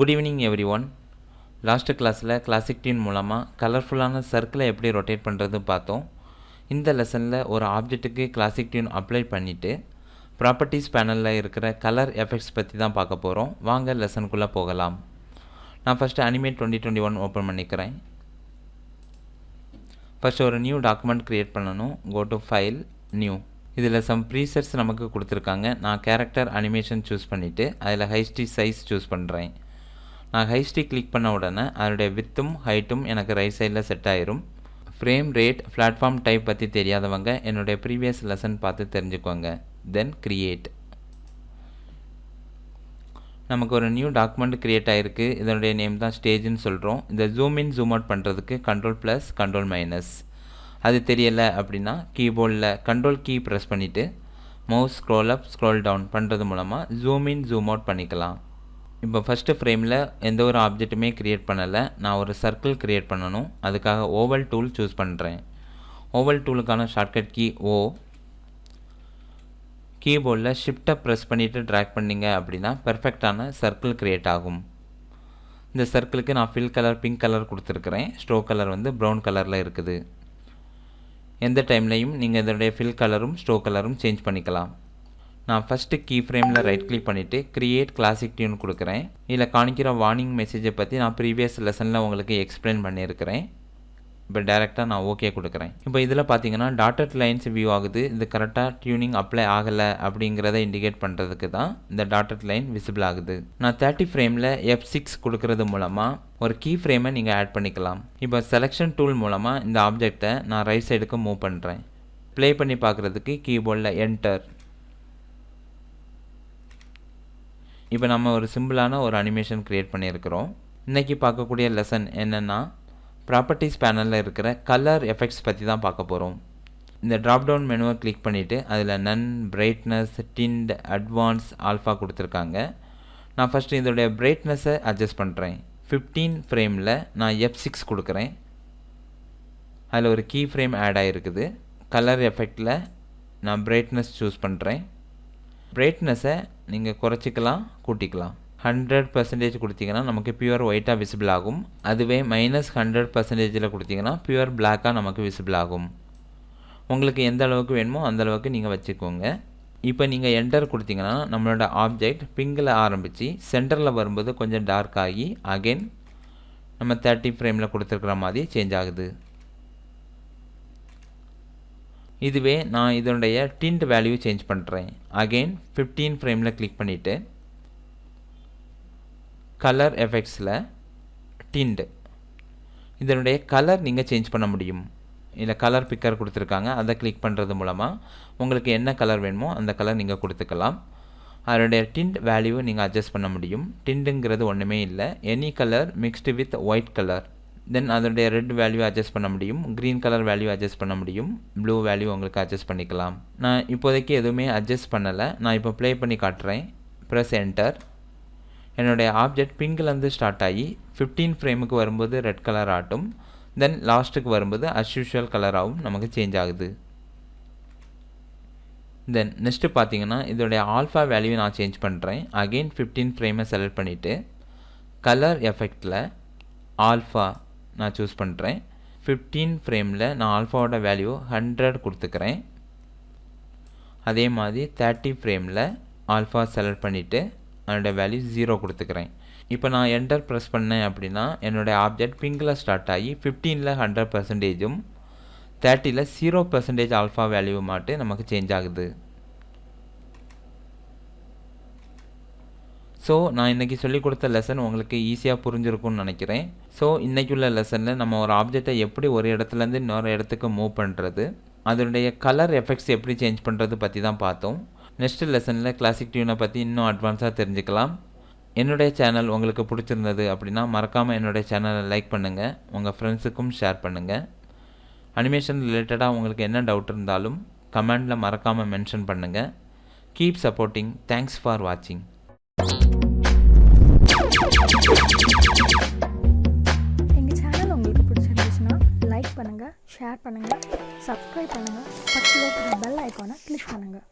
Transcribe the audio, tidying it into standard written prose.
Good evening every one. Last கிளாஸில் classic tune மூலமாக கலர்ஃபுல்லான சர்க்கிளை எப்படி ரொட்டேட் பண்ணுறது பார்த்தோம். இந்த லெசனில் ஒரு ஆப்ஜெக்ட்டுக்கு கிளாசிக் டியூன் அப்ளை பண்ணிவிட்டு ப்ராப்பர்ட்டிஸ் பேனலில் இருக்கிற கலர் எஃபெக்ட்ஸ் பற்றி தான் பார்க்க போகிறோம். வாங்க லெசனுக்குள்ளே போகலாம். நான் ஃபஸ்ட்டு அனிமேட் 2021 ஓப்பன் பண்ணிக்கிறேன். ஃபஸ்ட்டு ஒரு நியூ டாக்குமெண்ட் க்ரியேட் பண்ணணும். Go to file, new. இதில் சம் ப்ரீசெட்ஸ் நமக்கு கொடுத்துருக்காங்க. நான் கேரக்டர் அனிமேஷன் சூஸ் பண்ணிவிட்டு அதில் ஹைஸ்டி சைஸ் சூஸ் பண்ணுறேன். நான் ஹைஸ்டி கிளிக் பண்ண உடனே அதனுடைய வித்தும் ஹைட்டும் எனக்கு ரைட் சைடில் செட் ஆயிரும். ஃப்ரேம் ரேட், பிளாட்ஃபார்ம் டைப் பற்றி தெரியாதவங்க என்னுடைய ப்ரீவியஸ் லெசன் பார்த்து தெரிஞ்சுக்கோங்க. தென் கிரியேட். நமக்கு ஒரு நியூ டாக்குமெண்ட் க்ரியேட் ஆகிருக்கு. இதனுடைய நேம் தான் ஸ்டேஜ்னு சொல்கிறோம். இந்த ஜூம் இன் ஜூம் அவுட் பண்ணுறதுக்கு Ctrl+, Ctrl-. அது தெரியலை அப்படின்னா கீபோர்டில் கண்ட்ரோல் கீ ப்ரெஸ் பண்ணிவிட்டு மவுஸ் ஸ்க்ரோல் அப் ஸ்க்ரோல் டவுன் பண்ணுறது மூலமாக ஜூம் இன் ஜூம் அவுட் பண்ணிக்கலாம். இப்போ ஃபஸ்ட்டு ஃப்ரேமில் எந்த ஒரு ஆப்ஜெக்ட்டுமே க்ரியேட் பண்ணலை. நான் ஒரு சர்க்கிள் க்ரியேட் பண்ணணும். அதுக்காக ஓவல் டூல் சூஸ் பண்ணுறேன். ஓவல் டூலுக்கான ஷார்ட்கட் கீ ஓ. கீபோர்டில் ஷிஃப்ட்டை ப்ரெஸ் பண்ணிவிட்டு ட்ராக் பண்ணிங்க அப்படின்னா பெர்ஃபெக்டான சர்க்கிள் க்ரியேட் ஆகும். இந்த சர்க்கிளுக்கு நான் ஃபில் கலர் பிங்க் கலர் கொடுத்துருக்குறேன். ஸ்ட்ரோக் கலர் வந்து ப்ரௌன் கலரில் இருக்குது. எந்த டைம்லையும் நீங்கள் இதனுடைய ஃபில் கலரும் ஸ்ட்ரோக் கலரும் சேஞ்ச் பண்ணிக்கலாம். நான் ஃபஸ்ட்டு கீ ஃப்ரேமில் ரைட் கிளிக் பண்ணிவிட்டு க்ரியேட் கிளாசிக் டியூன் கொடுக்குறேன். இதில் காணிக்கிற வார்னிங் மெசேஜை பற்றி நான் ப்ரீவியஸ் லெசனில் உங்களுக்கு எக்ஸ்பிளைன் பண்ணியிருக்கிறேன். இப்போ டேரெக்டாக நான் ஓகே கொடுக்குறேன். இப்போ இதில் பார்த்தீங்கன்னா டாட்டட் லைன்ஸ் வியூ ஆகுது. இது கரெக்டாக டியூனிங் அப்ளை ஆகலை அப்படிங்கிறத இண்டிகேட் பண்ணுறதுக்கு தான் இந்த டாட்டட் லைன் விசிபிள் ஆகுது. நான் 30 ஃப்ரேமில் F6 கொடுக்கறது மூலமாக ஒரு கீ ஃப்ரேமை நீங்கள் ஆட் பண்ணிக்கலாம். இப்போ செலெக்ஷன் டூல் மூலமாக இந்த ஆப்ஜெக்டை நான் ரைட் சைடுக்கு மூவ் பண்ணுறேன். ப்ளே பண்ணி பார்க்குறதுக்கு கீபோர்டில் என்டர். இப்போ நம்ம ஒரு சிம்பிளான ஒரு அனிமேஷன் க்ரியேட் பண்ணியிருக்கிறோம். இன்றைக்கி பார்க்கக்கூடிய லெசன் என்னென்னா ப்ராப்பர்ட்டிஸ் பேனலில் இருக்கிற கலர் எஃபெக்ட்ஸ் பற்றி தான் பார்க்க போகிறோம். இந்த ட்ராப் டவுன் மெனுவை கிளிக் பண்ணிவிட்டு அதில் நன், பிரைட்னஸ், டிண்ட், அட்வான்ஸ், ஆல்ஃபா கொடுத்துருக்காங்க. நான் ஃபஸ்ட்டு இதோடைய பிரைட்னஸை அட்ஜஸ்ட் பண்ணுறேன். 15 ஃப்ரேமில் நான் F6 கொடுக்குறேன். அதில் ஒரு கீ ஃப்ரேம் ஆட் ஆகிருக்குது. கலர் எஃபெக்டில் நான் பிரைட்னஸ் சூஸ் பண்ணுறேன். பிரைட்னஸை நீங்கள் குறைச்சிக்கலாம், கூட்டிக்கலாம். 100% கொடுத்தீங்கன்னா நமக்கு பியூர் ஒயிட்டாக விசிபிள் ஆகும். அதுவே -100% கொடுத்தீங்கன்னா பியூர் பிளாக்காக நமக்கு விசிபிள் ஆகும். உங்களுக்கு எந்த அளவுக்கு வேணுமோ அந்த அளவுக்கு நீங்கள் வச்சுக்கோங்க. இப்போ நீங்கள் என்டர் கொடுத்தீங்கன்னா நம்மளோட ஆப்ஜெக்ட் பிங்கில் ஆரம்பித்து சென்டரில் வரும்போது கொஞ்சம் டார்க் ஆகி அகெயின் நம்ம 30 ஃப்ரேமில் கொடுத்துருக்குற மாதிரி சேஞ்ச் ஆகுது. இதுவே நான் இதனுடைய டிண்ட் வேல்யூ சேஞ்ச் பண்ணுறேன். அகெயின் 15 ஃப்ரேமில் கிளிக் பண்ணிவிட்டு கலர் எஃபெக்ட்ஸில் டிண்ட், இதனுடைய கலர் நீங்கள் சேஞ்ச் பண்ண முடியும். இல்லை கலர் பிக்கர் கொடுத்துருக்காங்க. அதை கிளிக் பண்ணுறது மூலமாக உங்களுக்கு என்ன கலர் வேணுமோ அந்த கலர் நீங்கள் கொடுத்துக்கலாம். அதனுடைய டிண்ட் வேல்யூவை நீங்கள் அட்ஜஸ்ட் பண்ண முடியும். டிண்டுங்கிறது ஒன்றுமே இல்லை, any colour mixed with white colour. Then அதனுடைய ரெட் வேல்யூ அட்ஜஸ்ட் பண்ண முடியும், க்ரீன் கலர் வேல்யூ அட்ஜஸ்ட் பண்ண முடியும், ப்ளூ வேல்யூ உங்களுக்கு அட்ஜஸ்ட் பண்ணிக்கலாம். நான் இப்போதைக்கு எதுவுமே அட்ஜஸ்ட் பண்ணலை. நான் இப்போ ப்ளே பண்ணி காட்டுறேன். Press enter. என்னுடைய ஆப்ஜெக்ட் பிங்க்லேருந்து ஸ்டார்ட் ஆகி 15 ஃப்ரேமுக்கு வரும்போது ரெட் கலர் ஆட்டும். தென் லாஸ்ட்டுக்கு வரும்போது அஸ்யூஷுவல் கலராகவும் நமக்கு சேஞ்ச் ஆகுது. தென் நெக்ஸ்ட்டு பார்த்தீங்கன்னா இதோடைய ஆல்ஃபா வேல்யூ நான் சேஞ்ச் பண்ணுறேன். அகெயின் 15 ஃப்ரேமை செலக்ட் பண்ணிவிட்டு கலர் எஃபெக்டில் ஆல்ஃபா நான் சூஸ் பண்ணுறேன். 15 ஃப்ரேமில் நான் ஆல்ஃபாவோட வேல்யூ 100 கொடுத்துக்கிறேன். அதே மாதிரி 30 ஃப்ரேமில் ஆல்ஃபா செலக்ட் பண்ணிவிட்டு அதோடய வேல்யூ 0 கொடுத்துக்கிறேன். இப்போ நான் என்டர் ப்ரெஸ் பண்ணேன் அப்படின்னா என்னுடைய ஆப்ஜெக்ட் பிங்கில் ஸ்டார்ட் ஆகி 15ல் 100%, 30ல் 0% ஆல்ஃபா வேல்யூ மட்டும் நமக்கு சேஞ்ச் ஆகுது. ஸோ நான் இன்றைக்கி சொல்லிக் கொடுத்த லெசன் உங்களுக்கு ஈஸியாக புரிஞ்சிருக்கும்னு நினைக்கிறேன். ஸோ இன்றைக்குள்ள லெசனில் நம்ம ஒரு ஆப்ஜெக்டை எப்படி ஒரு இடத்துலேருந்து இன்னொரு இடத்துக்கு மூவ் பண்ணுறது, அதனுடைய கலர் எஃபெக்ட்ஸ் எப்படி சேஞ்ச் பண்ணுறது பற்றி தான் பார்த்தோம். நெக்ஸ்ட் லெசனில் கிளாசிக் டியூனை பற்றி இன்னும் அட்வான்ஸாக தெரிஞ்சுக்கலாம். என்னுடைய சேனல் உங்களுக்கு பிடிச்சிருந்தது அப்படின்னா மறக்காமல் என்னுடைய சேனலை லைக் பண்ணுங்கள், உங்கள் ஃப்ரெண்ட்ஸுக்கும் ஷேர் பண்ணுங்கள். அனிமேஷன் ரிலேட்டடாக உங்களுக்கு என்ன டவுட் இருந்தாலும் கமெண்டில் மறக்காமல் மென்ஷன் பண்ணுங்கள். Keep supporting. தேங்க்ஸ் ஃபார் வாட்சிங். எங்கள் சேனல் உங்களுக்கு பிடிச்சிருந்துச்சுன்னா லைக் பண்ணுங்கள், ஷேர் பண்ணுங்கள், சப்ஸ்கிரைப் பண்ணுங்கள், பக்கத்தில் இருக்கிற பெல் ஐக்கானை கிளிக் பண்ணுங்கள்.